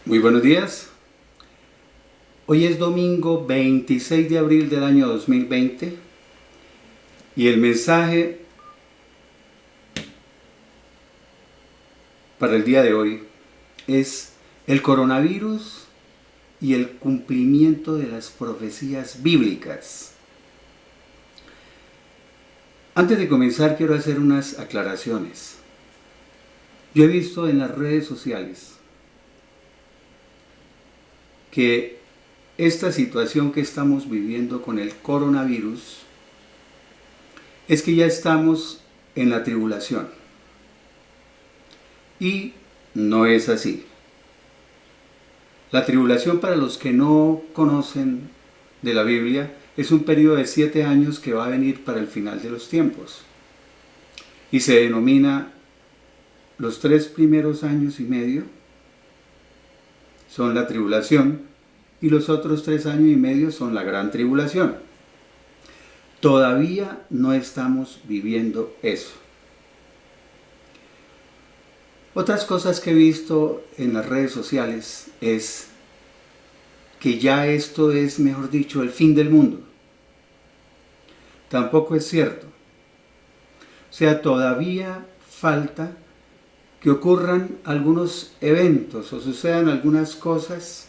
Muy buenos días. Hoy es domingo 26 de abril del año 2020 y el mensaje para el día de hoy es el coronavirus y el cumplimiento de las profecías bíblicas. Antes de comenzar quiero hacer unas aclaraciones. Yo he visto en las redes sociales que esta situación que estamos viviendo con el coronavirus es que ya estamos en la tribulación. Y no es así. La tribulación, para los que no conocen de la Biblia, es un periodo de 7 años que va a venir para el final de los tiempos. Y se denomina los 3 primeros años y medio son la tribulación y los otros 3 años y medio son la gran tribulación. Todavía no estamos viviendo eso. Otras cosas que he visto en las redes sociales es que ya esto es, mejor dicho, el fin del mundo. Tampoco es cierto. O sea, todavía falta que ocurran algunos eventos o sucedan algunas cosas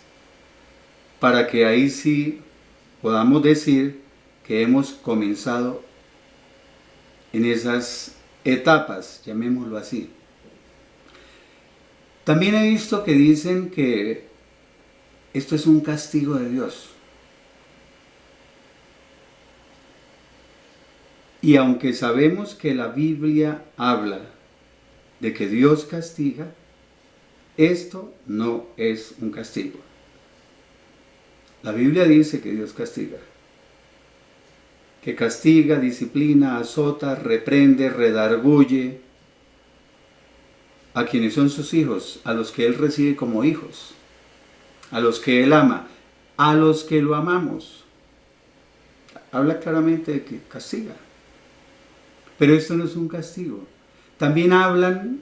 para que ahí sí podamos decir que hemos comenzado en esas etapas, llamémoslo así. También he visto que dicen que esto es un castigo de Dios. Y aunque sabemos que la Biblia habla de que Dios castiga, esto no es un castigo. La Biblia dice que Dios castiga. Que castiga, disciplina, azota, reprende, redarguye a quienes son sus hijos, a los que Él recibe como hijos, a los que Él ama, a los que lo amamos. Habla claramente de que castiga. Pero esto no es un castigo. También hablan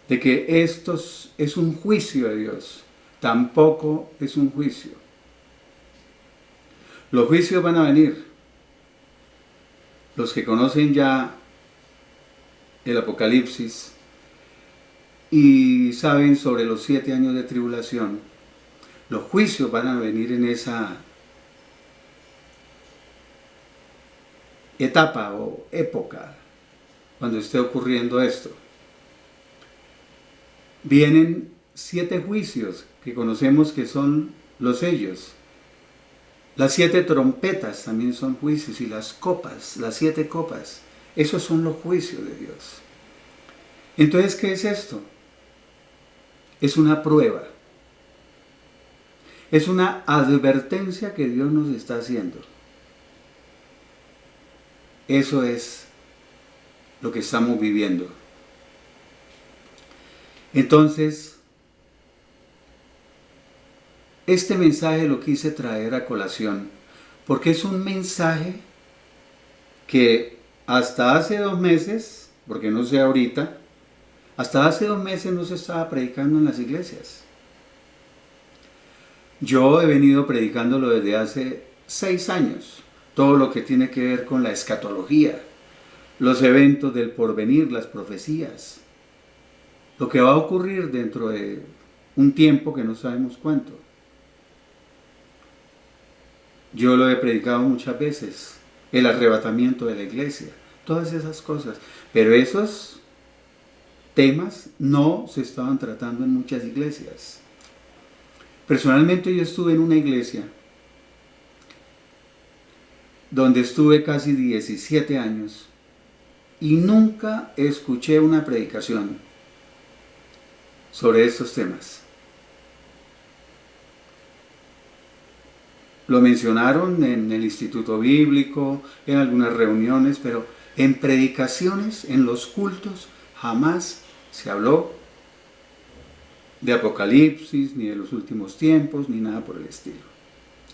de que esto es un juicio de Dios. Tampoco es un juicio. Los juicios van a venir. Los que conocen ya el Apocalipsis y saben sobre los 7 años de tribulación, los juicios van a venir en esa etapa o época cuando esté ocurriendo esto. Vienen 7 juicios que conocemos que son los sellos. Las 7 trompetas también son juicios, y las copas, las 7 copas, esos son los juicios de Dios. Entonces, ¿qué es esto? Es una prueba. Es una advertencia que Dios nos está haciendo. Eso es lo que estamos viviendo. Entonces, este mensaje lo quise traer a colación porque es un mensaje que hasta hace 2 meses, porque no sé ahorita, hasta hace 2 meses no se estaba predicando en las iglesias. Yo he venido predicándolo desde hace 6 años, todo lo que tiene que ver con la escatología, los eventos del porvenir, las profecías, lo que va a ocurrir dentro de un tiempo que no sabemos cuánto. Yo lo he predicado muchas veces, el arrebatamiento de la iglesia, todas esas cosas, pero esos temas no se estaban tratando en muchas iglesias. Personalmente yo estuve en una iglesia donde estuve casi 17 años y nunca escuché una predicación sobre estos temas. Lo mencionaron en el Instituto Bíblico, en algunas reuniones, pero en predicaciones, en los cultos, jamás se habló de Apocalipsis, ni de los últimos tiempos, ni nada por el estilo.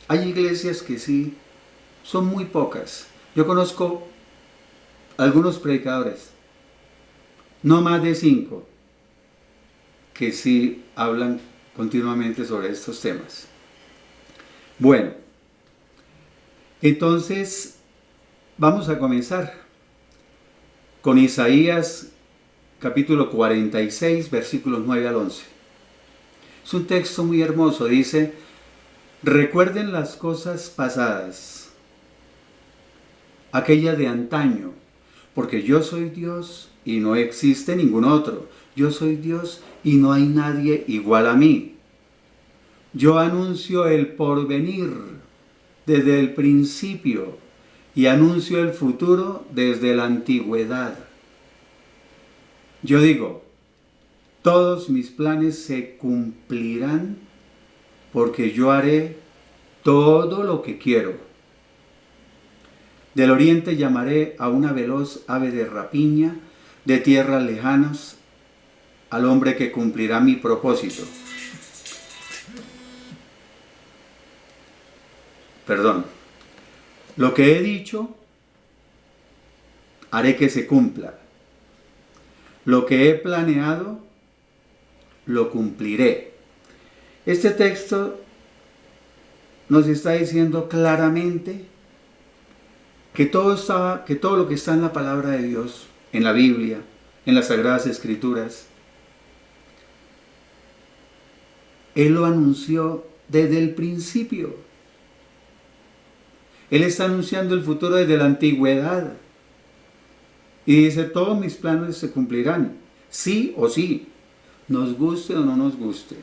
Hay iglesias que sí, son muy pocas. Yo conozco algunos predicadores, no más de 5, que sí hablan continuamente sobre estos temas. Bueno, entonces vamos a comenzar con Isaías capítulo 46, versículos 9 al 11. Es un texto muy hermoso, dice: recuerden las cosas pasadas, aquellas de antaño, porque yo soy Dios y no existe ningún otro. Yo soy Dios y no hay nadie igual a mí. Yo anuncio el porvenir desde el principio y anuncio el futuro desde la antigüedad. Yo digo, todos mis planes se cumplirán porque yo haré todo lo que quiero. Del oriente llamaré a una veloz ave de rapiña, de tierras lejanas, al hombre que cumplirá mi propósito. Perdón. Lo que he dicho, haré que se cumpla. Lo que he planeado, lo cumpliré. Este texto nos está diciendo claramente que todo lo que está en la palabra de Dios, en la Biblia, en las Sagradas Escrituras, Él lo anunció desde el principio. Él está anunciando el futuro desde la antigüedad. Y dice, todos mis planes se cumplirán, sí o sí, nos guste o no nos guste.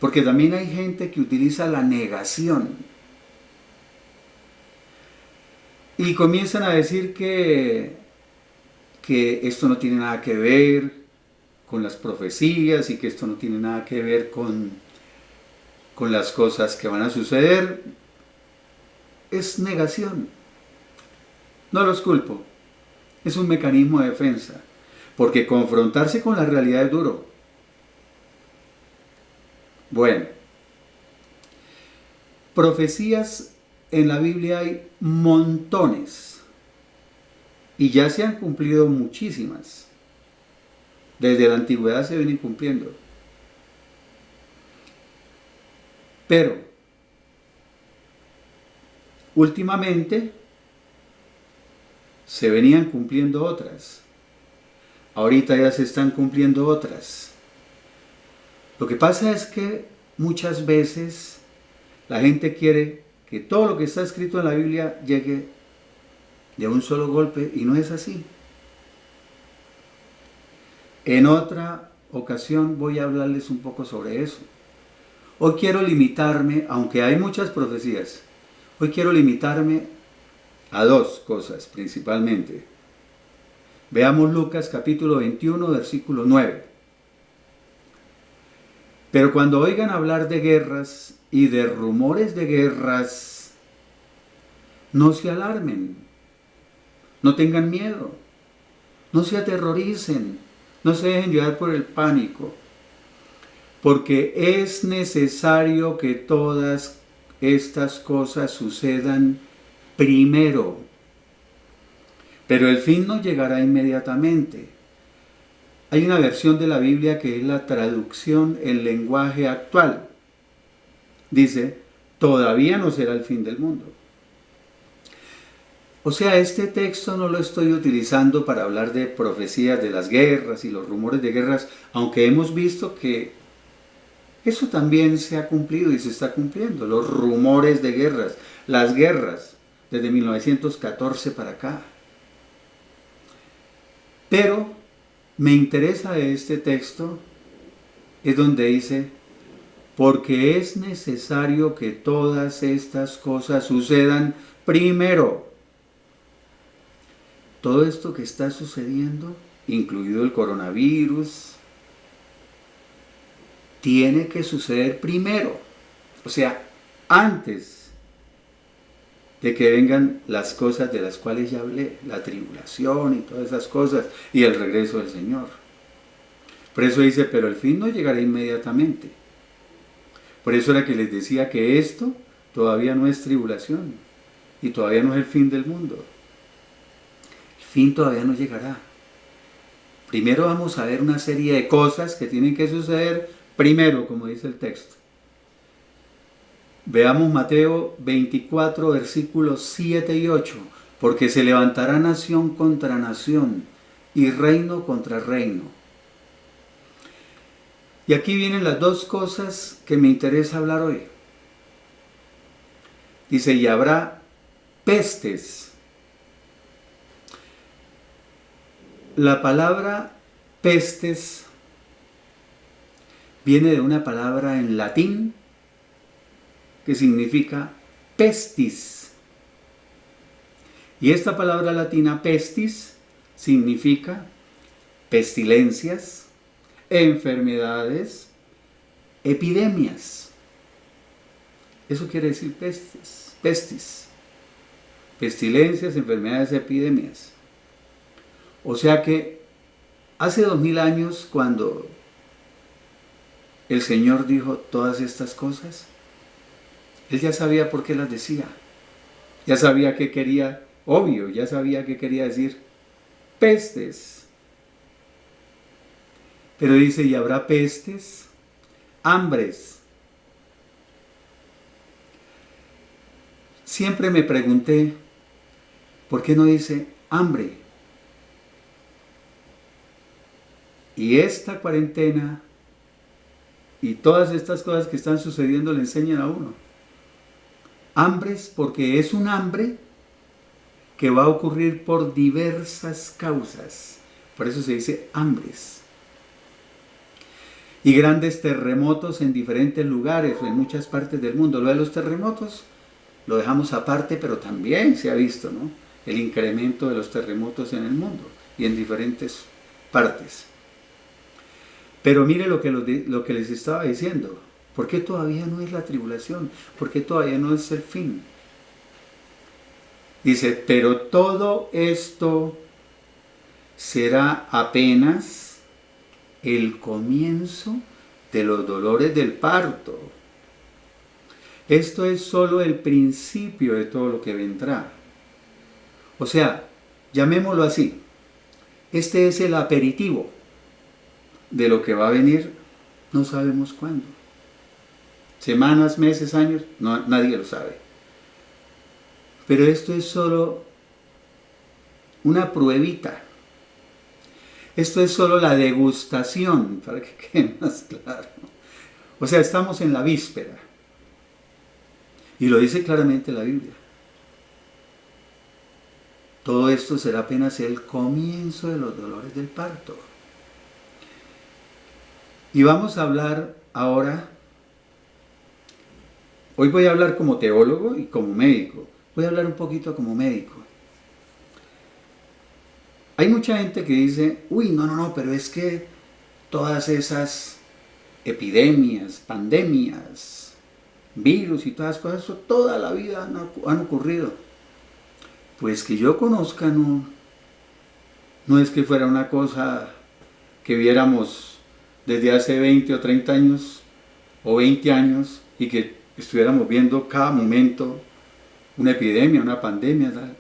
Porque también hay gente que utiliza la negación. Y comienzan a decir que esto no tiene nada que ver con las profecías y que esto no tiene nada que ver con las cosas que van a suceder. Es negación. No los culpo. Es un mecanismo de defensa. Porque confrontarse con la realidad es duro. Bueno. Profecías en la Biblia hay montones. Y ya se han cumplido muchísimas. Desde la antigüedad se vienen cumpliendo. Pero, últimamente, se venían cumpliendo otras. Ahorita ya se están cumpliendo otras. Lo que pasa es que muchas veces la gente quiere que todo lo que está escrito en la Biblia llegue de un solo golpe y no es así. En otra ocasión voy a hablarles un poco sobre eso. Hoy quiero limitarme, aunque hay muchas profecías, hoy quiero limitarme a dos cosas principalmente. Veamos Lucas capítulo 21, versículo 9. Pero cuando oigan hablar de guerras y de rumores de guerras, no se alarmen, no tengan miedo, no se aterroricen, no se dejen llevar por el pánico. Porque es necesario que todas estas cosas sucedan primero. Pero el fin no llegará inmediatamente. Hay una versión de la Biblia que es la traducción en lenguaje actual. Dice, todavía no será el fin del mundo. O sea, este texto no lo estoy utilizando para hablar de profecías de las guerras y los rumores de guerras, aunque hemos visto que eso también se ha cumplido y se está cumpliendo. Los rumores de guerras, las guerras desde 1914 para acá. Pero me interesa de este texto es donde dice, porque es necesario que todas estas cosas sucedan primero. Todo esto que está sucediendo, incluido el coronavirus, tiene que suceder primero, o sea, antes de que vengan las cosas de las cuales ya hablé, la tribulación y todas esas cosas, y el regreso del Señor. Por eso dice, pero el fin no llegará inmediatamente. Por eso era que les decía que esto todavía no es tribulación, y todavía no es el fin del mundo. El fin todavía no llegará. Primero vamos a ver una serie de cosas que tienen que suceder primero, como dice el texto. Veamos Mateo 24, versículos 7 y 8. Porque se levantará nación contra nación y reino contra reino. Y aquí vienen las dos cosas que me interesa hablar hoy. Dice, y habrá pestes. La palabra pestes viene de una palabra en latín que significa pestis. Y esta palabra latina pestis significa pestilencias, enfermedades, epidemias. Eso quiere decir pestis, pestilencias, enfermedades, epidemias. O sea que hace 2000 años, cuando el Señor dijo todas estas cosas, Él ya sabía por qué las decía. Ya sabía qué quería, obvio, ya sabía qué quería decir pestes. Pero dice, y habrá pestes, hambres. Siempre me pregunté, ¿por qué no dice hambre? Y esta cuarentena y todas estas cosas que están sucediendo le enseñan a uno. Hambres, porque es un hambre que va a ocurrir por diversas causas. Por eso se dice hambres. Y grandes terremotos en diferentes lugares o en muchas partes del mundo. Lo de los terremotos lo dejamos aparte, pero también se ha visto, ¿no?, el incremento de los terremotos en el mundo y en diferentes partes. Pero mire lo que les estaba diciendo. ¿Por qué todavía no es la tribulación? ¿Por qué todavía no es el fin? Dice, pero todo esto será apenas el comienzo de los dolores del parto. Esto es solo el principio de todo lo que vendrá. O sea, llamémoslo así. Este es el aperitivo de lo que va a venir, no sabemos cuándo. Semanas, meses, años, no, nadie lo sabe. Pero esto es solo una pruebita. Esto es solo la degustación, para que quede más claro. O sea, estamos en la víspera. Y lo dice claramente la Biblia. Todo esto será apenas el comienzo de los dolores del parto. Y vamos a hablar ahora, hoy voy a hablar como teólogo y como médico. Voy a hablar un poquito como médico. Hay mucha gente que dice, uy, no, pero es que todas esas epidemias, pandemias, virus y todas las cosas, eso toda la vida han ocurrido. Pues que yo conozca, no es que fuera una cosa que viéramos desde hace 20 o 30 años o 20 años y que estuviéramos viendo cada momento una epidemia, una pandemia, tal.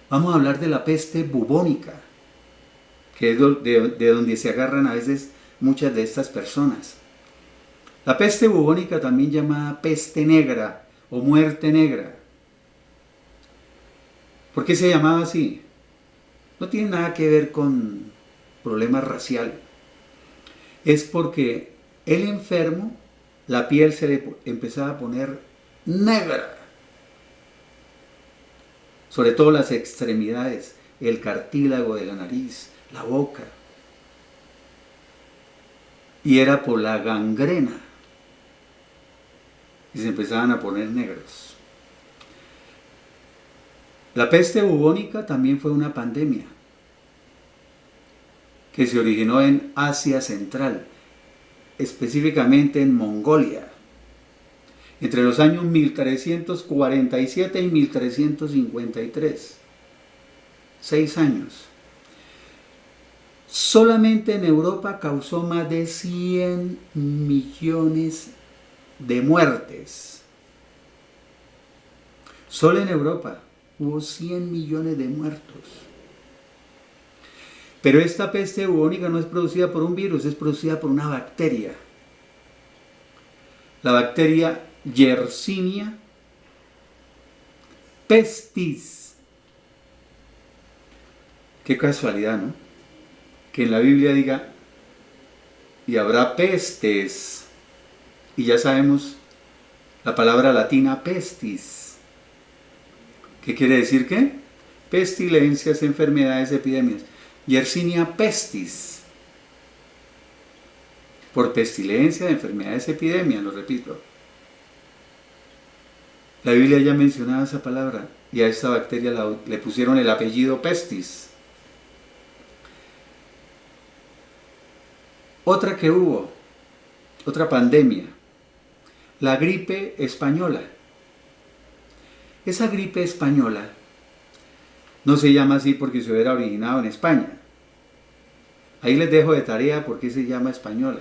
Vamos a hablar de la peste bubónica, que es de donde se agarran a veces muchas de estas personas. La peste bubónica, también llamada peste negra o muerte negra. ¿Por qué se llamaba así? No tiene nada que ver con problema racial. Es porque el enfermo, la piel se le empezaba a poner negra. Sobre todo las extremidades, el cartílago de la nariz, la boca. Y era por la gangrena. Y se empezaban a poner negros. La peste bubónica también fue una pandemia que se originó en Asia Central, específicamente en Mongolia, entre los años 1347 y 1353. 6 años. Solamente en Europa causó más de 100 millones de muertes. Solo en Europa hubo 100 millones de muertos. Pero esta peste bubónica no es producida por un virus, es producida por una bacteria. La bacteria Yersinia pestis. Qué casualidad, ¿no? Que en la Biblia diga, y habrá pestes. Y ya sabemos la palabra latina pestis. ¿Qué quiere decir qué? Pestilencias, enfermedades, epidemias. Yersinia pestis. Por pestilencia, enfermedades, epidemias, lo repito. La Biblia ya mencionaba esa palabra y a esta bacteria le pusieron el apellido pestis. Otra que hubo, otra pandemia, la gripe española. Esa gripe española no se llama así porque se hubiera originado en España. Ahí les dejo de tarea por qué se llama española.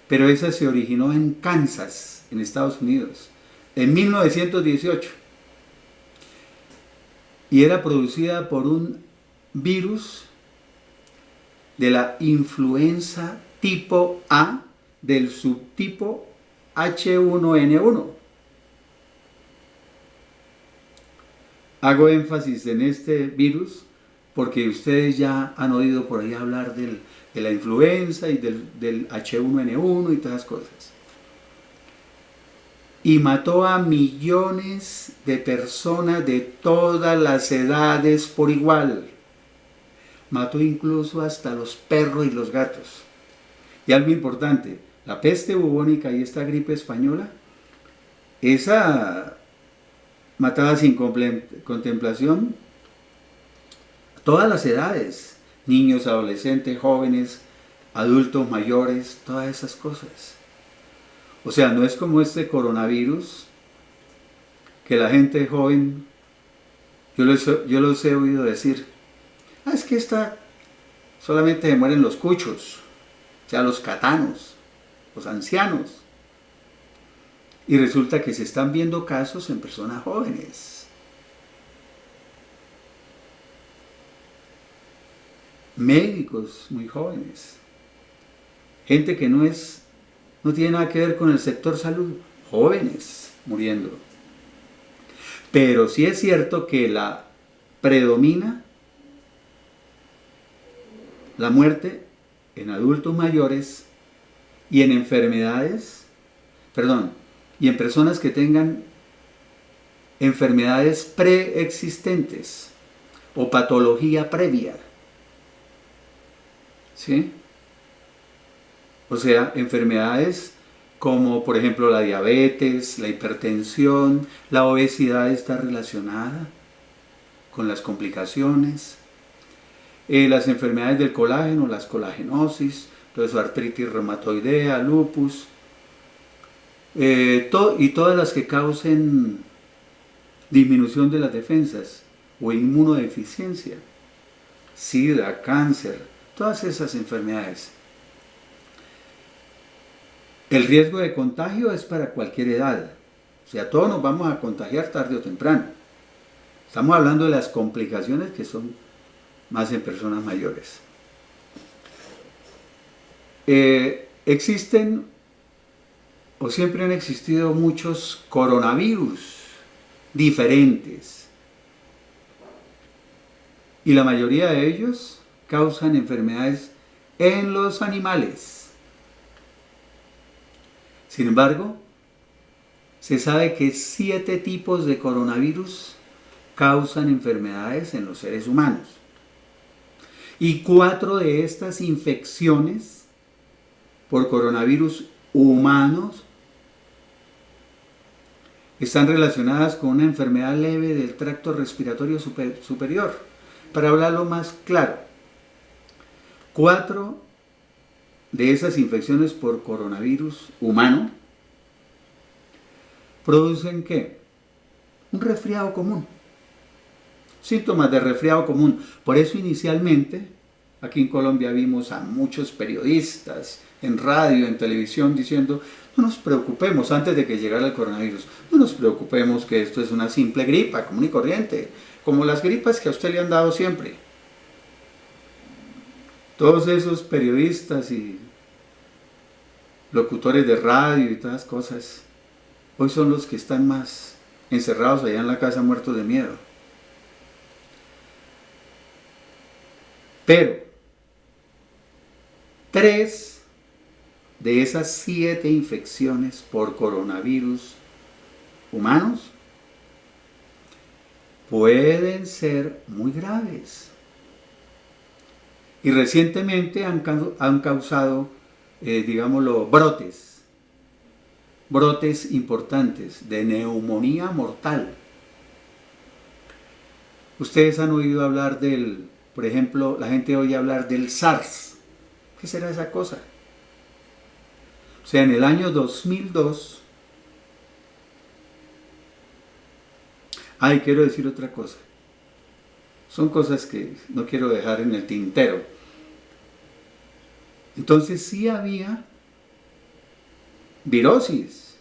Pero esa se originó en Kansas, en Estados Unidos, en 1918. Y era producida por un virus de la influenza tipo A del subtipo H1N1. Hago énfasis en este virus porque ustedes ya han oído por ahí hablar de la influenza y del H1N1 y todas las cosas. Y mató a millones de personas de todas las edades por igual. Mató incluso hasta los perros y los gatos. Y algo importante, la peste bubónica y esta gripe española, esa mataba sin contemplación a todas las edades, niños, adolescentes, jóvenes, adultos mayores, todas esas cosas. O sea, no es como este coronavirus, que la gente joven, yo los he oído decir, es que esta solamente se mueren los cuchos, o sea, los catanos, los ancianos. Y resulta que se están viendo casos en personas jóvenes. Médicos muy jóvenes. Gente que no tiene nada que ver con el sector salud. Jóvenes muriendo. Pero sí es cierto que predomina la muerte en adultos mayores y en y en personas que tengan enfermedades preexistentes o patología previa. ¿Sí? O sea, enfermedades como por ejemplo la diabetes, la hipertensión, la obesidad está relacionada con las complicaciones. Las enfermedades del colágeno, las colagenosis, todo eso, artritis reumatoidea, lupus, y todas las que causen disminución de las defensas o inmunodeficiencia, SIDA, cáncer, todas esas enfermedades. El riesgo de contagio es para cualquier edad, o sea, todos nos vamos a contagiar tarde o temprano. Estamos hablando de las complicaciones que son más en personas mayores. Existen o siempre han existido muchos coronavirus diferentes y la mayoría de ellos causan enfermedades en los animales. Sin embargo, se sabe que 7 tipos de coronavirus causan enfermedades en los seres humanos. Y 4 de estas infecciones por coronavirus humanos están relacionadas con una enfermedad leve del tracto respiratorio superior. Para hablarlo más claro, 4 de esas infecciones por coronavirus humano producen ¿qué? Un resfriado común. Síntomas de resfriado común. Por eso inicialmente aquí en Colombia vimos a muchos periodistas en radio, en televisión diciendo no nos preocupemos antes de que llegara el coronavirus, no nos preocupemos que esto es una simple gripa común y corriente, como las gripas que a usted le han dado siempre. Todos esos periodistas y locutores de radio y todas las cosas, hoy son los que están más encerrados allá en la casa muertos de miedo. Pero 3 de esas 7 infecciones por coronavirus humanos pueden ser muy graves. Y recientemente han causado, digámoslo, brotes importantes de neumonía mortal. Ustedes han oído hablar por ejemplo, la gente oye hablar del SARS. ¿Qué será esa cosa? O sea, en el año 2002, quiero decir otra cosa. Son cosas que no quiero dejar en el tintero. Entonces sí había virosis,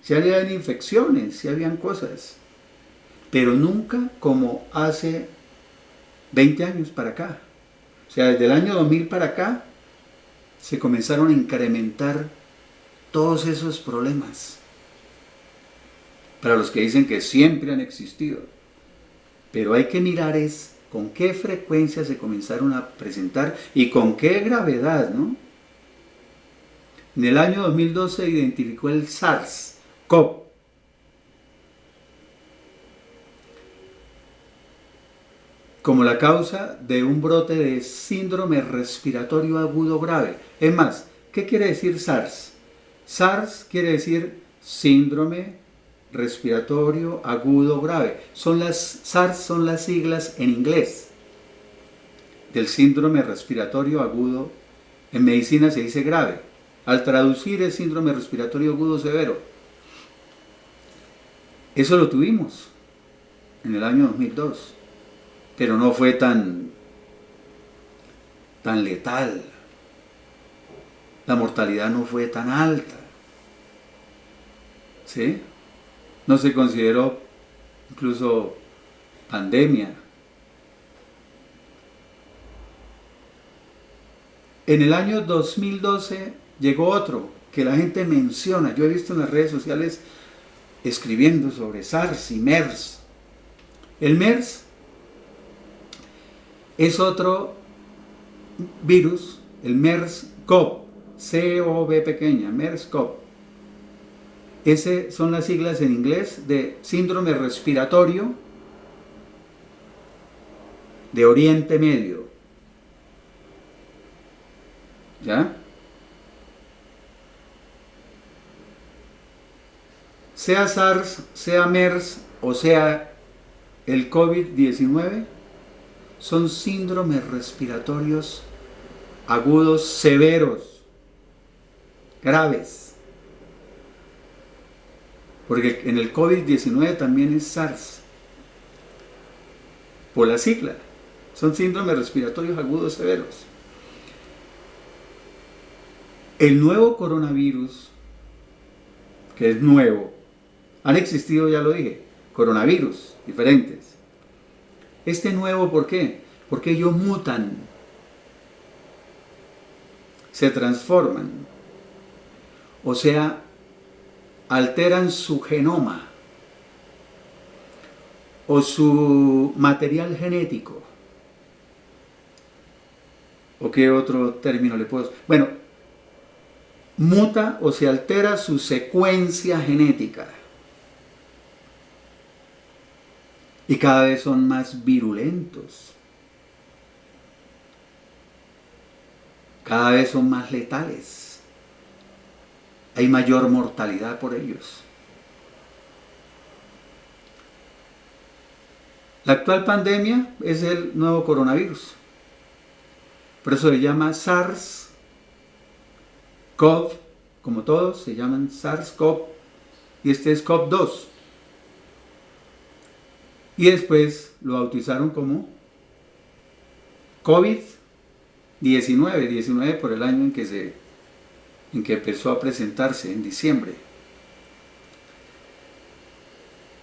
sí había infecciones, sí habían cosas, pero nunca como hace 20 años para acá. O sea, desde el año 2000 para acá se comenzaron a incrementar todos esos problemas. Para los que dicen que siempre han existido. Pero hay que mirar con qué frecuencia se comenzaron a presentar y con qué gravedad, ¿no? En el año 2012 se identificó el SARS-CoV. Como la causa de un brote de síndrome respiratorio agudo grave. Es más, ¿qué quiere decir SARS? SARS quiere decir síndrome respiratorio agudo grave. SARS son las siglas en inglés del síndrome respiratorio agudo. En medicina se dice grave. Al traducir es síndrome respiratorio agudo severo. Eso lo tuvimos en el año 2002. Pero no fue tan letal. La mortalidad no fue tan alta. ¿Sí? No se consideró incluso pandemia. En el año 2012 llegó otro que la gente menciona. Yo he visto en las redes sociales escribiendo sobre SARS y MERS. El MERS es otro virus, el MERS-CoV, C-O-V pequeña, MERS-CoV. Esas son las siglas en inglés de síndrome respiratorio de Oriente Medio. ¿Ya? Sea SARS, sea MERS o sea el COVID-19, son síndromes respiratorios agudos severos, graves. Porque en el COVID-19 también es SARS, por la sigla. Son síndromes respiratorios agudos severos. El nuevo coronavirus, que es nuevo, han existido, ya lo dije, coronavirus diferentes. Este nuevo, ¿por qué? Porque ellos mutan, se transforman, o sea, alteran su genoma o su material genético. ¿O qué otro término le puedo decir? Bueno, muta o se altera su secuencia genética. Y cada vez son más virulentos. Cada vez son más letales. Hay mayor mortalidad por ellos. La actual pandemia es el nuevo coronavirus. Por eso se llama SARS-CoV, como todos se llaman SARS-CoV, y este es CoV-2. Y después lo bautizaron como COVID-19, 19 por el año en que empezó a presentarse, en diciembre.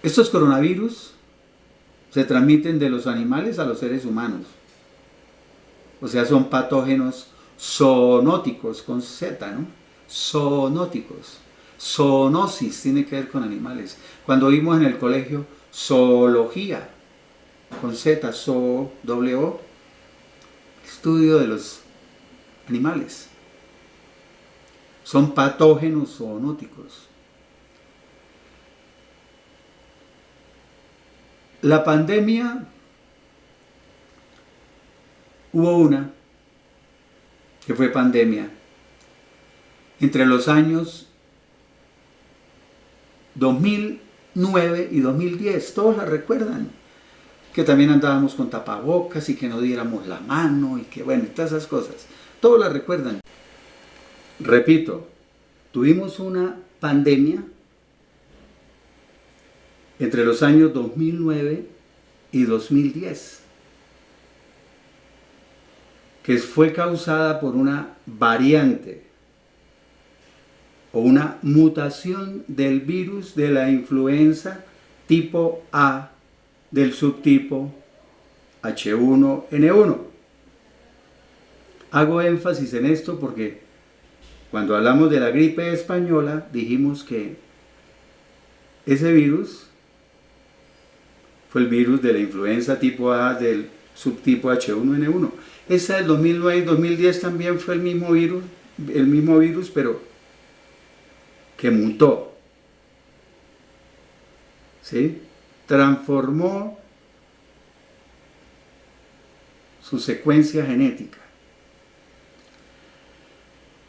Estos coronavirus se transmiten de los animales a los seres humanos. O sea, son patógenos zoonóticos, con Z, ¿no? Zoonóticos. Zoonosis tiene que ver con animales. Cuando vimos en el colegio zoología, con Z, O, estudio de los animales. Son patógenos zoonóticos. La pandemia, hubo una que fue pandemia entre los años 2009 y 2010, todos la recuerdan, que también andábamos con tapabocas y que no diéramos la mano y que bueno, todas esas cosas, todos la recuerdan. Repito, tuvimos una pandemia entre los años 2009 y 2010, que fue causada por una variante o una mutación del virus de la influenza tipo A del subtipo H1N1. Hago énfasis en esto porque cuando hablamos de la gripe española dijimos que ese virus fue el virus de la influenza tipo A del subtipo H1N1. Esa del 2009 y 2010 también fue el mismo virus, pero que mutó, ¿sí? Transformó su secuencia genética.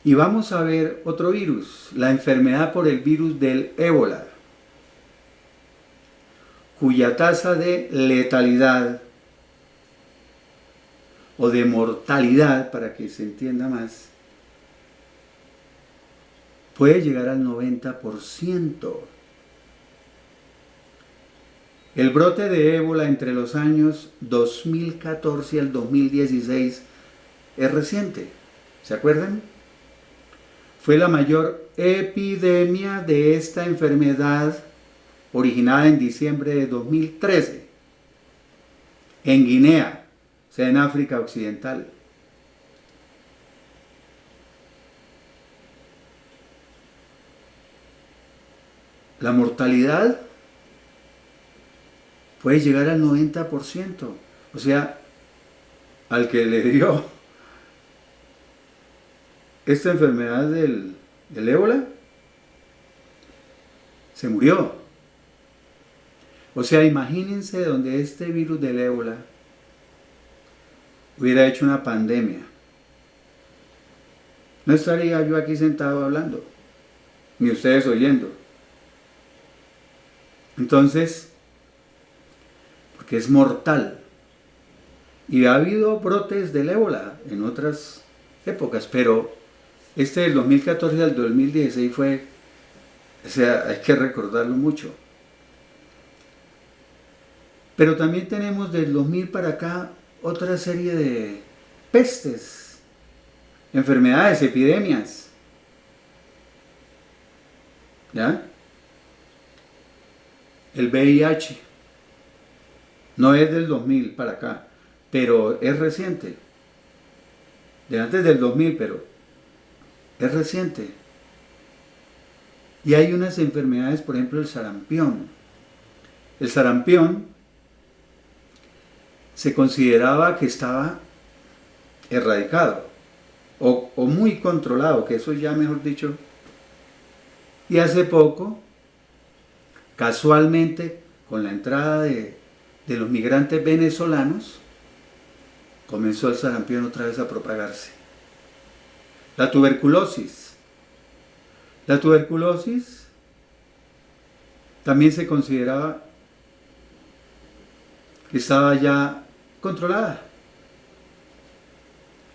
Y vamos a ver otro virus, la enfermedad por el virus del ébola, cuya tasa de letalidad o de mortalidad, para que se entienda más, puede llegar al 90%. El brote de ébola entre los años 2014 y el 2016 es reciente, ¿se acuerdan? Fue la mayor epidemia de esta enfermedad originada en diciembre de 2013 en Guinea, o sea, en África Occidental. La mortalidad puede llegar al 90%. O sea, al que le dio esta enfermedad del ébola, se murió. O sea, imagínense donde este virus del ébola hubiera hecho una pandemia. No estaría yo aquí sentado hablando, ni ustedes oyendo. Entonces, porque es mortal. Y ha habido brotes del ébola en otras épocas, pero este del 2014 al 2016 fue, o sea, hay que recordarlo mucho. Pero también tenemos del 2000 para acá otra serie de pestes, enfermedades, epidemias. ¿Ya? El VIH no es del 2000 para acá, pero es reciente. De antes del 2000, pero es reciente. Y hay unas enfermedades, por ejemplo, el sarampión. El sarampión se consideraba que estaba erradicado o muy controlado, que eso ya mejor dicho. Y hace poco, casualmente, con la entrada de los migrantes venezolanos, comenzó el sarampión otra vez a propagarse. La tuberculosis. La tuberculosis también se consideraba que estaba ya controlada.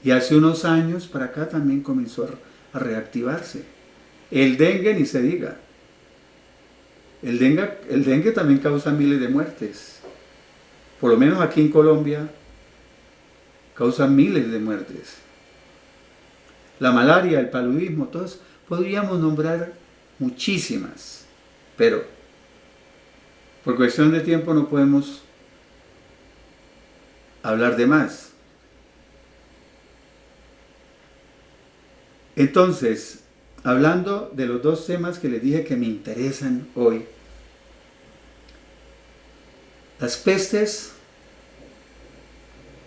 Y hace unos años para acá también comenzó a reactivarse. El dengue ni se diga. El dengue también causa miles de muertes. Por lo menos aquí en Colombia causa miles de muertes. La malaria, el paludismo, todos podríamos nombrar muchísimas, pero por cuestión de tiempo no podemos hablar de más. Entonces, hablando de los dos temas que les dije que me interesan hoy, las pestes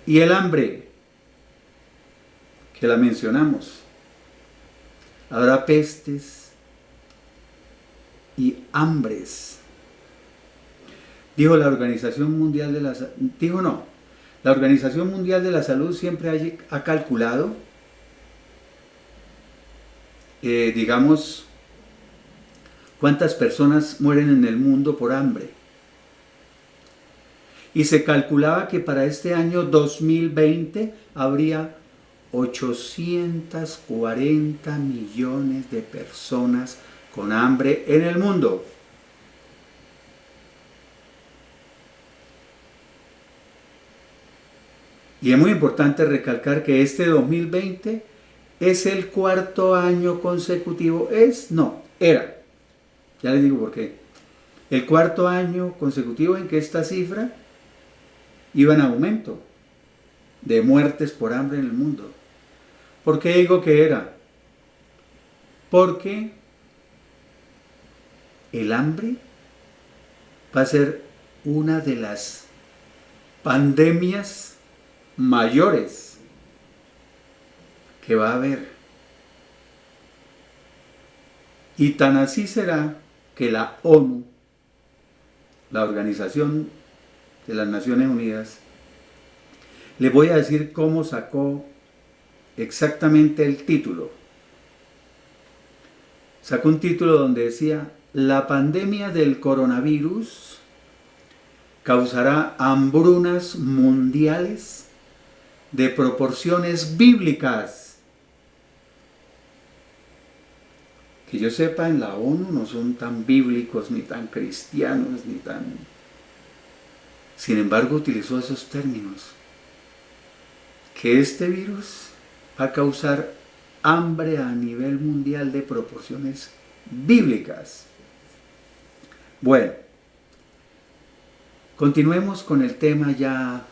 y el hambre, que la mencionamos. Habrá pestes y hambres. Dijo la Organización Mundial de la Salud, la Organización Mundial de la Salud siempre ha calculado, digamos, cuántas personas mueren en el mundo por hambre. Y se calculaba que para este año 2020 habría 840 millones de personas con hambre en el mundo. Y es muy importante recalcar que este 2020 es el cuarto año consecutivo. Era. Ya les digo por qué. El cuarto año consecutivo en que esta cifra iba en aumento de muertes por hambre en el mundo. ¿Por qué digo que era? Porque el hambre va a ser una de las pandemias mayores que va a haber. Y tan así será que la ONU, la Organización de las Naciones Unidas, les voy a decir cómo sacó exactamente el título. Sacó un título donde decía: la pandemia del coronavirus causará hambrunas mundiales de proporciones bíblicas. Que yo sepa, en la ONU no son tan bíblicos, ni tan cristianos, ni tan... Sin embargo, utilizó esos términos. Que este virus va a causar hambre a nivel mundial de proporciones bíblicas. Bueno, continuemos con el tema ya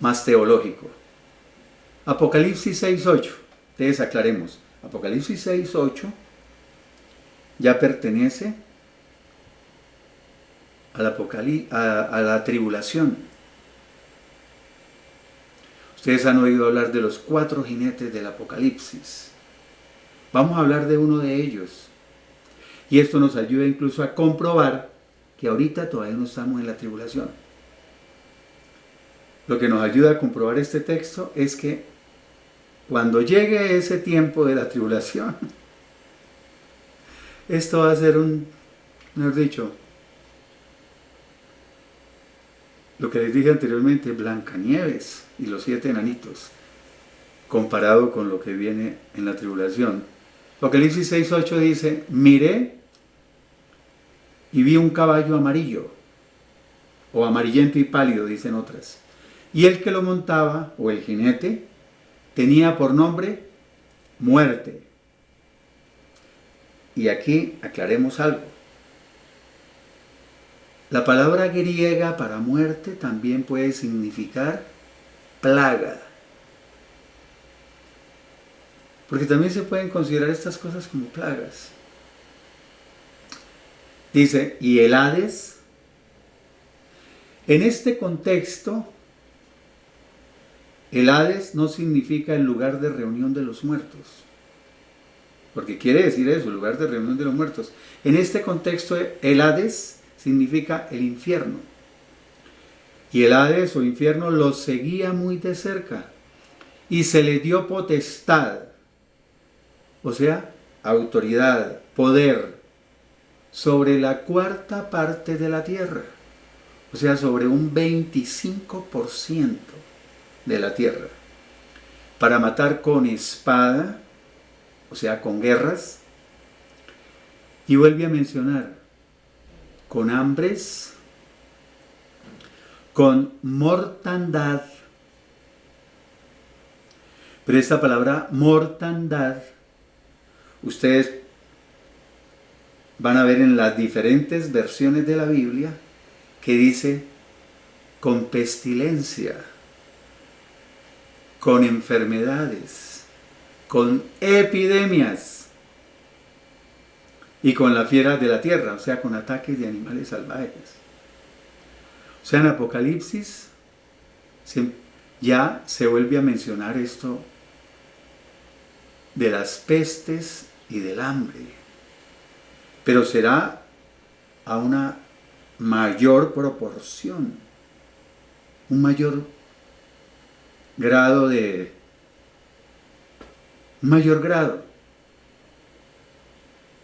más teológico. Apocalipsis 6:8. Entonces aclaremos. Apocalipsis 6:8 ya pertenece a la tribulación. Ustedes han oído hablar de los 4 jinetes del Apocalipsis. Vamos a hablar de uno de ellos. Y esto nos ayuda incluso a comprobar que ahorita todavía no estamos en la tribulación. Lo que nos ayuda a comprobar este texto es que cuando llegue ese tiempo de la tribulación, esto va a ser mejor dicho, lo que les dije anteriormente, Blancanieves y los 7 enanitos, comparado con lo que viene en la tribulación. Apocalipsis 6:8 dice: miré y vi un caballo amarillo, o amarillento y pálido, dicen otras. Y el que lo montaba, o el jinete, tenía por nombre Muerte. Y aquí aclaremos algo. La palabra griega para muerte también puede significar plaga. Porque también se pueden considerar estas cosas como plagas. Dice, y el Hades, en este contexto, el Hades no significa el lugar de reunión de los muertos. Porque quiere decir eso, el lugar de reunión de los muertos. En este contexto, el Hades significa el infierno. Y el Hades o infierno los seguía muy de cerca. Y se le dio potestad, o sea, autoridad, poder, sobre la cuarta parte de la tierra. O sea, sobre un 25% de la tierra. Para matar con espada, o sea, con guerras. Y vuelve a mencionar, con hambres, con mortandad. Pero esta palabra mortandad, ustedes van a ver en las diferentes versiones de la Biblia que dice con pestilencia, con enfermedades, con epidemias y con la fiera de la tierra, o sea, con ataques de animales salvajes. O sea, en Apocalipsis ya se vuelve a mencionar esto de las pestes y del hambre, pero será a una mayor proporción, un mayor grado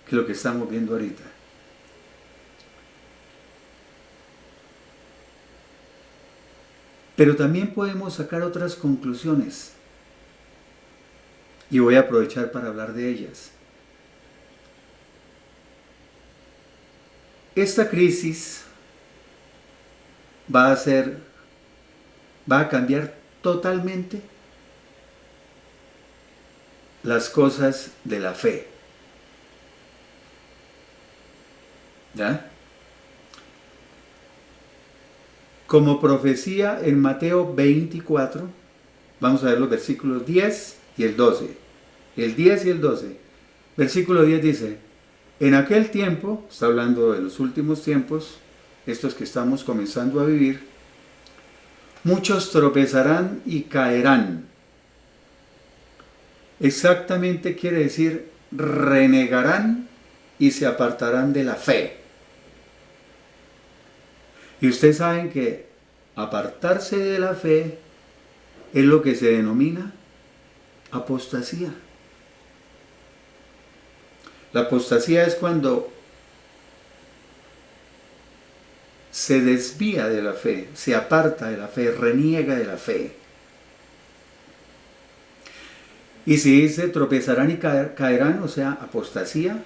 que lo que estamos viendo ahorita. Pero también podemos sacar otras conclusiones y voy a aprovechar para hablar de ellas. Esta crisis va a cambiar totalmente las cosas de la fe. ¿Ya? Como profecía en Mateo 24, vamos a ver los versículos 10 y el 12. El 10 y el 12. Versículo 10 dice: en aquel tiempo, está hablando de los últimos tiempos, estos que estamos comenzando a vivir, muchos tropezarán y caerán. Exactamente quiere decir renegarán y se apartarán de la fe. Y ustedes saben que apartarse de la fe es lo que se denomina apostasía. La apostasía es cuando se desvía de la fe, se aparta de la fe, reniega de la fe. Y si dice tropezarán y caerán, o sea, apostasía,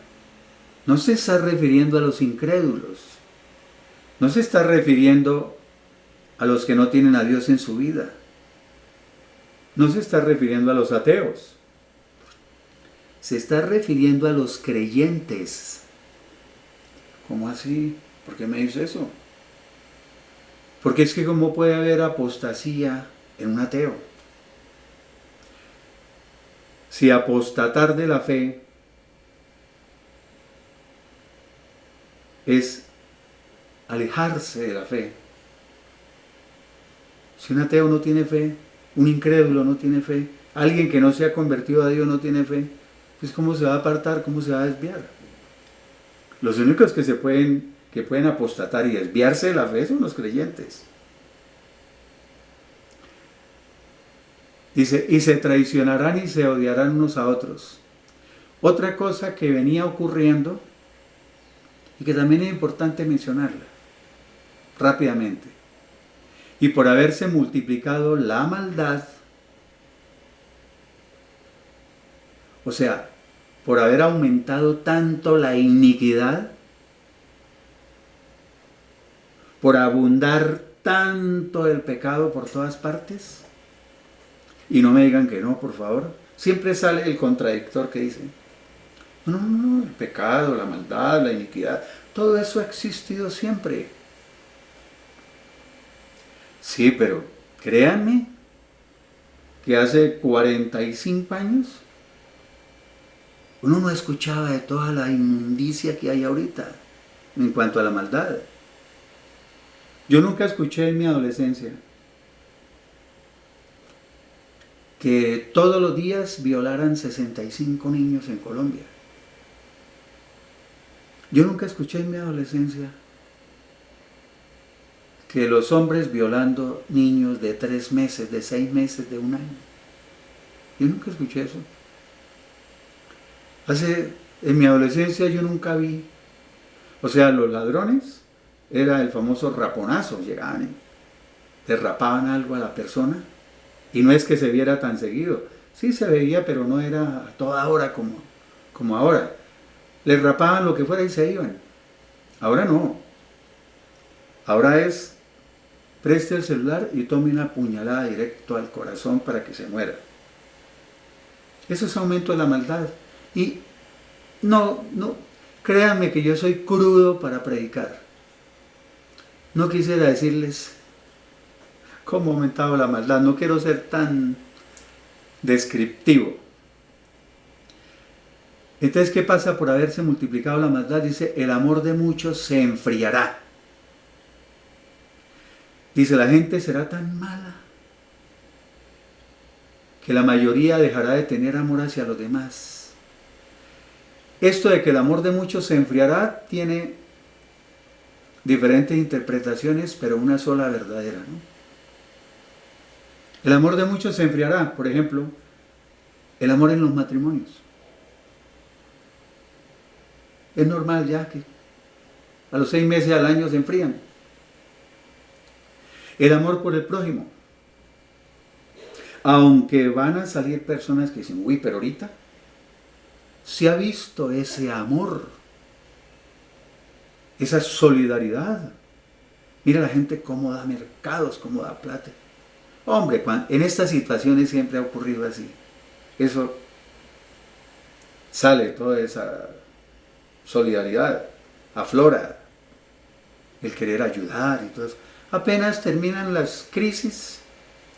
no se está refiriendo a los incrédulos, no se está refiriendo a los que no tienen a Dios en su vida, no se está refiriendo a los ateos, se está refiriendo a los creyentes. ¿Cómo así? ¿Por qué me dice eso? Porque es que ¿cómo puede haber apostasía en un ateo? Si apostatar de la fe es alejarse de la fe. Si un ateo no tiene fe, un incrédulo no tiene fe, alguien que no se ha convertido a Dios no tiene fe, pues ¿cómo se va a apartar? ¿Cómo se va a desviar? Los únicos que pueden apostatar y desviarse de la fe son los creyentes. Dice, y se traicionarán y se odiarán unos a otros. Otra cosa que venía ocurriendo y que también es importante mencionarla rápidamente. Y por haberse multiplicado la maldad, o sea, por haber aumentado tanto la iniquidad, por abundar tanto el pecado por todas partes, y no me digan que no, por favor, siempre sale el contradictor que dice, no, el pecado, la maldad, la iniquidad, todo eso ha existido siempre. Sí, pero créanme que hace 45 años uno no escuchaba de toda la inmundicia que hay ahorita en cuanto a la maldad. Yo nunca escuché en mi adolescencia que todos los días violaran 65 niños en Colombia. Yo nunca escuché en mi adolescencia que los hombres violando niños de 3 meses, de 6 meses, de 1 año. Yo nunca escuché eso. En mi adolescencia yo nunca vi, o sea, los ladrones, era el famoso raponazo, llegaban y le rapaban algo a la persona, y no es que se viera tan seguido, sí se veía, pero no era a toda hora como ahora. Les rapaban lo que fuera y se iban. Ahora no. Ahora es, preste el celular y tome una puñalada directo al corazón para que se muera. Eso es aumento de la maldad. Y no, créanme que yo soy crudo para predicar. No quisiera decirles cómo ha aumentado la maldad, no quiero ser tan descriptivo. Entonces, ¿qué pasa por haberse multiplicado la maldad? Dice, el amor de muchos se enfriará. Dice, la gente será tan mala que la mayoría dejará de tener amor hacia los demás. Esto de que el amor de muchos se enfriará tiene diferentes interpretaciones, pero una sola verdadera, ¿no? El amor de muchos se enfriará, por ejemplo, el amor en los matrimonios. Es normal ya que a los 6 meses al año se enfrían. El amor por el prójimo. Aunque van a salir personas que dicen, uy, pero ahorita se ha visto ese amor, esa solidaridad. Mira la gente cómo da mercados, cómo da plata. Hombre, en estas situaciones siempre ha ocurrido así. Eso sale, toda esa solidaridad, aflora, el querer ayudar y todo eso. Apenas terminan las crisis,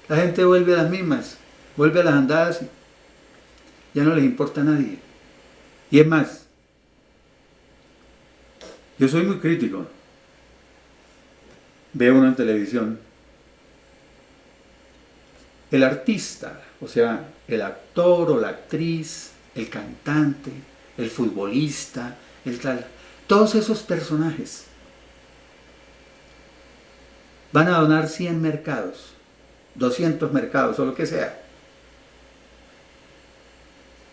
la gente vuelve a las mismas, vuelve a las andadas, ya no les importa a nadie. Y es más, yo soy muy crítico. Veo uno en televisión. El artista, o sea, el actor o la actriz, el cantante, el futbolista, el tal, todos esos personajes van a donar 100 mercados, 200 mercados o lo que sea.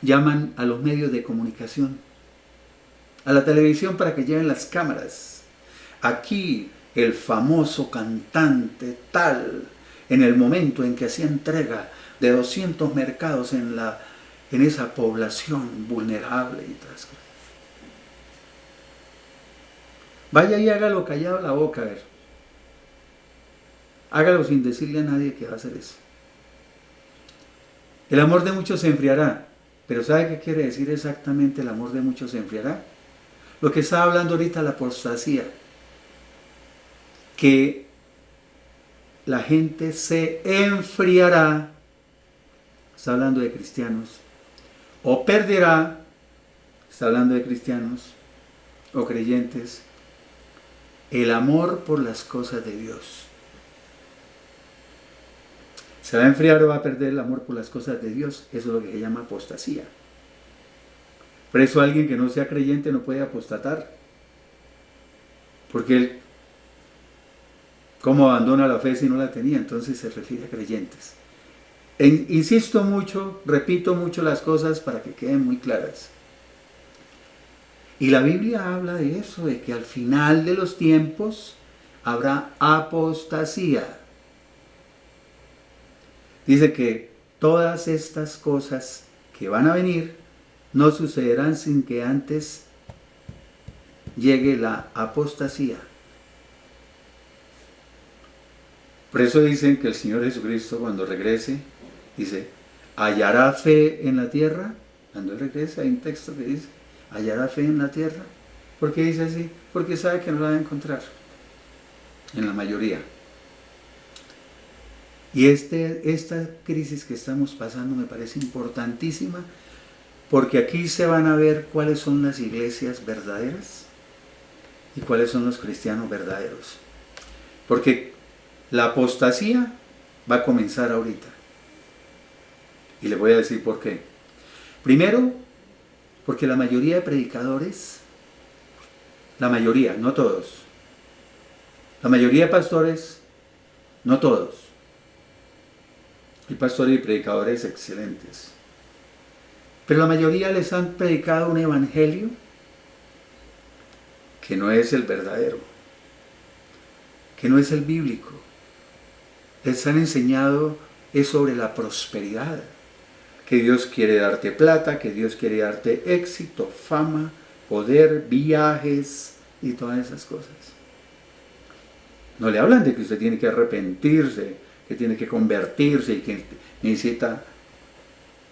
Llaman a los medios de comunicación, a la televisión para que lleven las cámaras. Aquí el famoso cantante tal, en el momento en que hacía entrega de 200 mercados en esa población vulnerable y tal. Vaya y hágalo callado la boca, a ver. Hágalo sin decirle a nadie que va a hacer eso. El amor de muchos se enfriará. Pero ¿sabe qué quiere decir exactamente el amor de muchos se enfriará? Lo que estaba hablando ahorita, la apostasía. Que la gente se enfriará, está hablando de cristianos, o perderá, está hablando de cristianos o creyentes, el amor por las cosas de Dios. ¿Se va a enfriar o va a perder el amor por las cosas de Dios? Eso es lo que se llama apostasía. Por eso alguien que no sea creyente no puede apostatar. Porque él, ¿cómo abandona la fe si no la tenía? Entonces se refiere a creyentes. Insisto mucho, repito mucho las cosas para que queden muy claras. Y la Biblia habla de eso, de que al final de los tiempos habrá apostasía. Dice que todas estas cosas que van a venir no sucederán sin que antes llegue la apostasía. Por eso dicen que el Señor Jesucristo cuando regrese, dice, ¿hallará fe en la tierra? Cuando Él regrese hay un texto que dice, ¿hallará fe en la tierra? ¿Por qué dice así? Porque sabe que no la va a encontrar, en la mayoría. Y esta crisis que estamos pasando me parece importantísima, porque aquí se van a ver cuáles son las iglesias verdaderas y cuáles son los cristianos verdaderos. Porque la apostasía va a comenzar ahorita. Y le voy a decir por qué. Primero, porque la mayoría de predicadores, la mayoría, no todos, la mayoría de pastores, no todos, hay pastores y predicadores excelentes, pero la mayoría les han predicado un evangelio que no es el verdadero, que no es el bíblico. Les han enseñado es sobre la prosperidad, que Dios quiere darte plata, que Dios quiere darte éxito, fama, poder, viajes y todas esas cosas. No le hablan de que usted tiene que arrepentirse, que tiene que convertirse y que necesita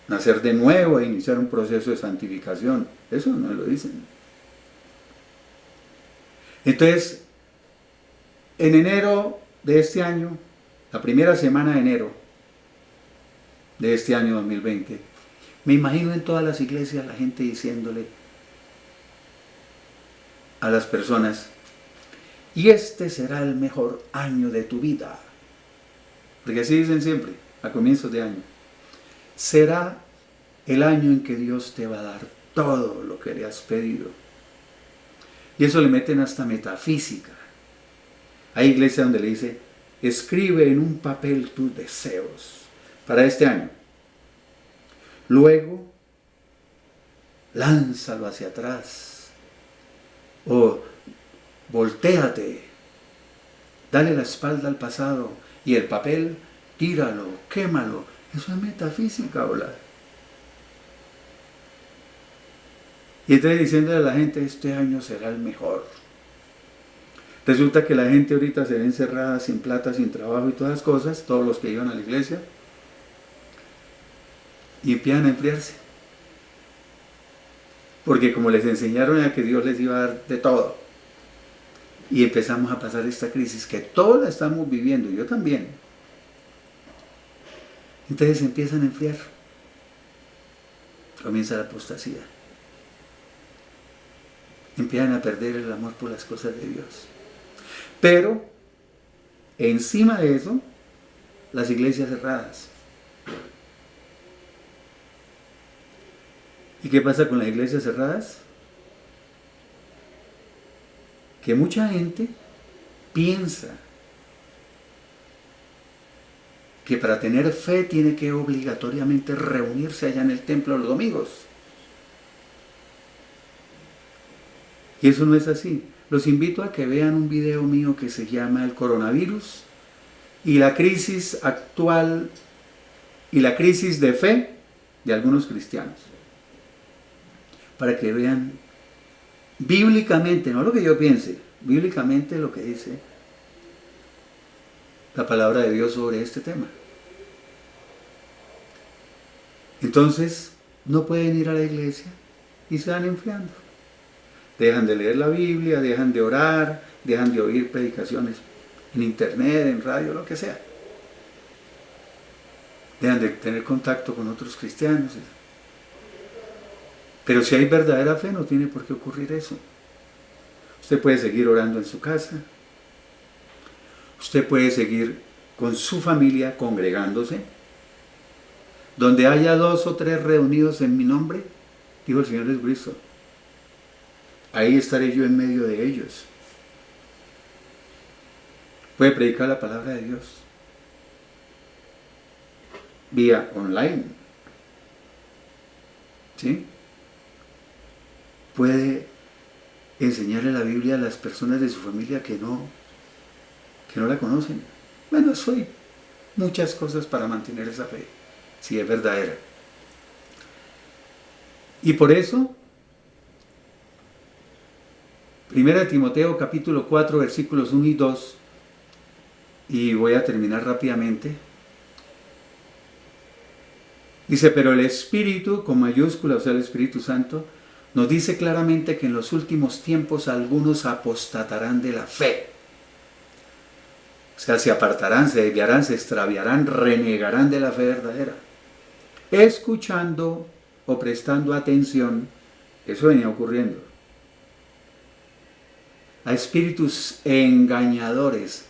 nacer de nuevo e iniciar un proceso de santificación. Eso no lo dicen. Entonces, en enero de este año, la primera semana de enero de este año 2020, Me imagino en todas las iglesias la gente diciéndole a las personas, y este será el mejor año de tu vida. Porque así dicen siempre, a comienzos de año. Será el año en que Dios te va a dar todo lo que le has pedido. Y eso le meten hasta metafísica. Hay iglesias donde le dice, escribe en un papel tus deseos para este año. Luego, lánzalo hacia atrás. O voltéate, dale la espalda al pasado y el papel, tíralo, quémalo. Eso es metafísica, hola. Y entonces diciéndole a la gente, este año será el mejor. Resulta que la gente ahorita se ve encerrada, sin plata, sin trabajo y todas las cosas, todos los que iban a la iglesia, y empiezan a enfriarse. Porque como les enseñaron a que Dios les iba a dar de todo, y empezamos a pasar esta crisis que todos la estamos viviendo, yo también. Entonces se empiezan a enfriar. Comienza la apostasía. Empiezan a perder el amor por las cosas de Dios. Pero, encima de eso, las iglesias cerradas. ¿Y qué pasa con las iglesias cerradas? Que mucha gente piensa que para tener fe tiene que obligatoriamente reunirse allá en el templo los domingos. Y eso no es así. Los invito a que vean un video mío que se llama El coronavirus y la crisis actual y la crisis de fe de algunos cristianos. Para que vean bíblicamente, no lo que yo piense, bíblicamente lo que dice la palabra de Dios sobre este tema. Entonces, no pueden ir a la iglesia y se van enfriando. Dejan de leer la Biblia, dejan de orar, dejan de oír predicaciones en internet, en radio, lo que sea. Dejan de tener contacto con otros cristianos. Pero si hay verdadera fe, no tiene por qué ocurrir eso. Usted puede seguir orando en su casa. Usted puede seguir con su familia congregándose. Donde haya 2 o 3 reunidos en mi nombre, dijo el Señor Jesucristo, ahí estaré yo en medio de ellos. Puede predicar la palabra de Dios vía online. ¿Sí? Puede enseñarle la Biblia a las personas de su familia que no la conocen. Bueno, soy muchas cosas para mantener esa fe, si es verdadera. Y por eso, 1 Timoteo capítulo 4 versículos 1 y 2, y voy a terminar rápidamente, dice, pero el Espíritu, con mayúscula, o sea el Espíritu Santo, nos dice claramente que en los últimos tiempos algunos apostatarán de la fe. O sea, se apartarán, se desviarán, se extraviarán, renegarán de la fe verdadera. Escuchando o prestando atención, eso venía ocurriendo, a espíritus engañadores,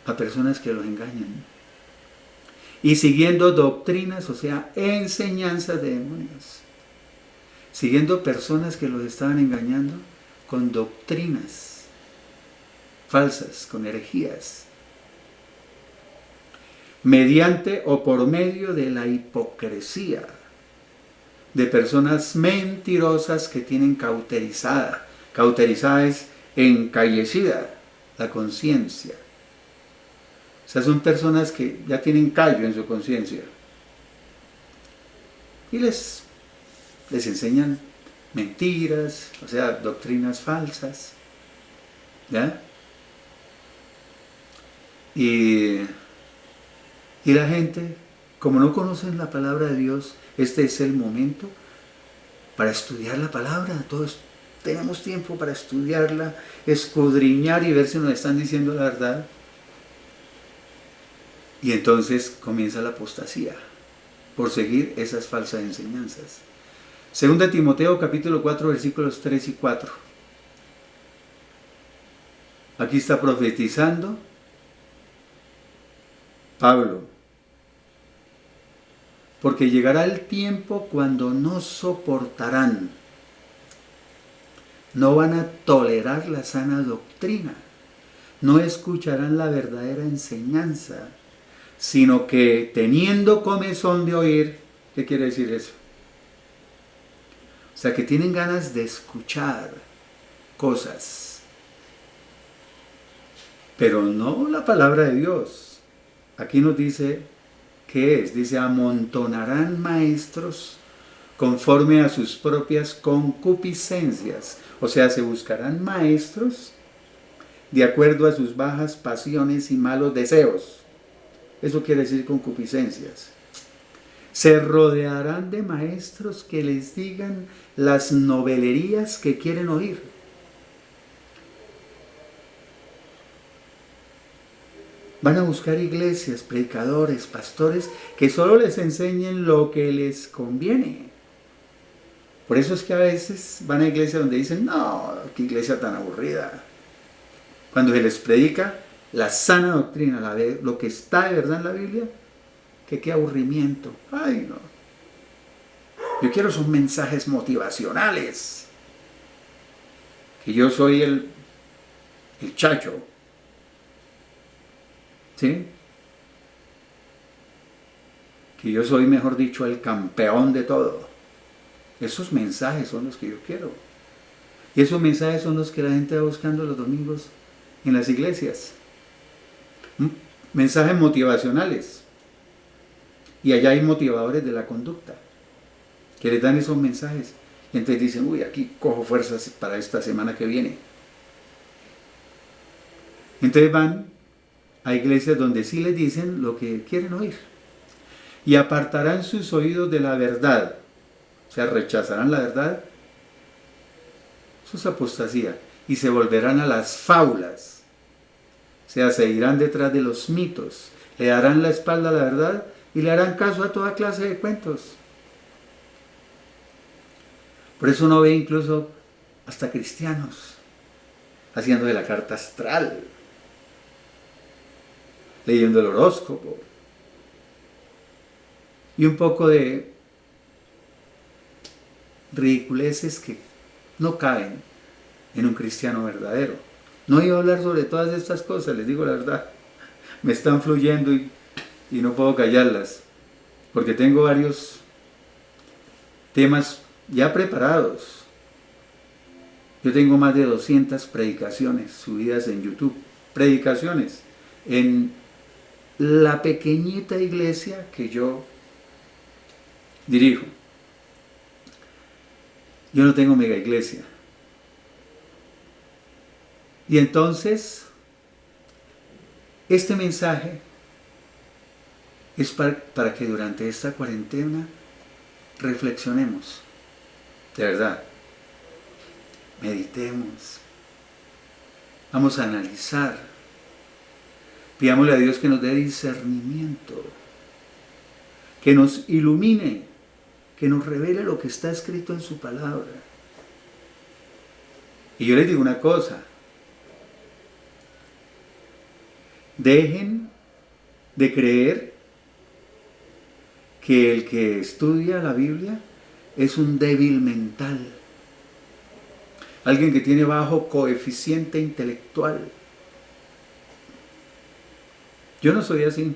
a personas que los engañan. Y siguiendo doctrinas, o sea, enseñanzas de demonios. Siguiendo personas que los estaban engañando con doctrinas falsas, con herejías. Mediante o por medio de la hipocresía de personas mentirosas que tienen cauterizada es encallecida la conciencia. O sea, son personas que ya tienen callo en su conciencia. Y les enseñan mentiras, o sea, doctrinas falsas. ¿Ya? Y la gente, como no conocen la palabra de Dios, este es el momento para estudiar la palabra. Todos tenemos tiempo para estudiarla, escudriñar y ver si nos están diciendo la verdad. Y entonces comienza la apostasía. por seguir esas falsas enseñanzas. Segunda Timoteo capítulo 4 versículos 3 y 4. Aquí está profetizando Pablo. Porque llegará el tiempo cuando no soportarán, no van a tolerar la sana doctrina, no escucharán la verdadera enseñanza, sino que teniendo comezón de oír, ¿qué quiere decir eso? O sea, que tienen ganas de escuchar cosas, pero no la palabra de Dios. Aquí nos dice, ¿qué es? Dice, amontonarán maestros conforme a sus propias concupiscencias. O sea, se buscarán maestros de acuerdo a sus bajas pasiones y malos deseos. Eso quiere decir concupiscencias. Se rodearán de maestros que les digan las novelerías que quieren oír. Van a buscar iglesias, predicadores, pastores que solo les enseñen lo que les conviene. Por eso es que a veces van a iglesias donde dicen, no, qué iglesia tan aburrida. Cuando se les predica la sana doctrina, lo que está de verdad en la Biblia, que qué aburrimiento. Ay, no. Yo quiero son mensajes motivacionales. Que yo soy el chacho. ¿Sí? Que yo soy, mejor dicho, el campeón de todo. Esos mensajes son los que yo quiero. Y esos mensajes son los que la gente va buscando los domingos en las iglesias. Mensajes motivacionales. Y allá hay motivadores de la conducta que les dan esos mensajes. Y entonces dicen, uy, aquí cojo fuerzas para esta semana que viene. Entonces van a iglesias donde sí les dicen lo que quieren oír. Y apartarán sus oídos de la verdad. O sea, rechazarán la verdad. Eso es apostasía. Y se volverán a las fábulas. O sea, se irán detrás de los mitos. Le darán la espalda a la verdad y le harán caso a toda clase de cuentos. Por eso uno ve incluso hasta cristianos haciendo de la carta astral, leyendo el horóscopo y un poco de ridiculeces que no caben en un cristiano verdadero. No iba a hablar sobre todas estas cosas, les digo la verdad, me están fluyendo y no puedo callarlas, porque tengo varios temas ya preparados. Yo tengo más de 200 predicaciones subidas en YouTube, predicaciones en la pequeñita iglesia que yo dirijo. Yo no tengo mega iglesia. Y entonces, este mensaje es para que durante esta cuarentena reflexionemos, de verdad, meditemos, vamos a analizar, pidámosle a Dios que nos dé discernimiento, que nos ilumine, que nos revele lo que está escrito en su palabra. Y yo les digo una cosa, dejen de creer que el que estudia la Biblia es un débil mental, alguien que tiene bajo coeficiente intelectual. Yo no soy así.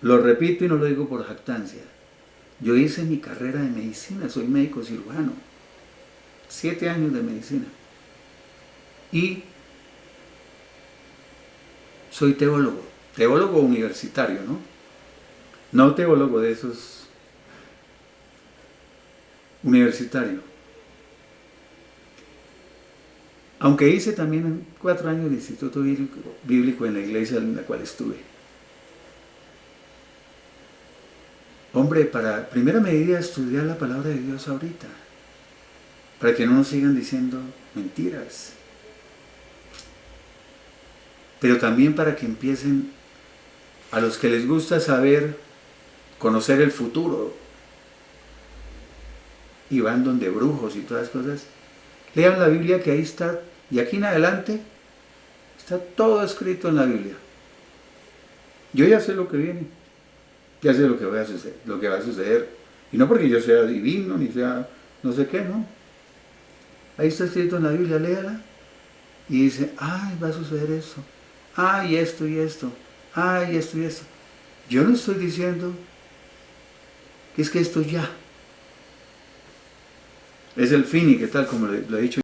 Lo repito y no lo digo por jactancia. Yo hice mi carrera de medicina, soy médico cirujano, 7 años de medicina. Y soy teólogo universitario, ¿no? No teólogo de esos universitarios. Aunque hice también 4 años de instituto bíblico en la iglesia en la cual estuve. Hombre, para primera medida estudiar la palabra de Dios ahorita, para que no nos sigan diciendo mentiras, pero también para que empiecen a los que les gusta saber, conocer el futuro, y van donde brujos y todas las cosas, lean la Biblia, que ahí está, y aquí en adelante está todo escrito en la Biblia. Yo ya sé lo que viene, ya sé lo que va a suceder, y no porque yo sea divino, ni sea no sé qué, no. Ahí está escrito en la Biblia, léala, y dice, ay, va a suceder eso, ay, esto y esto, ay, esto y esto. Yo no estoy diciendo que es que esto ya es el fin y que tal, como lo he dicho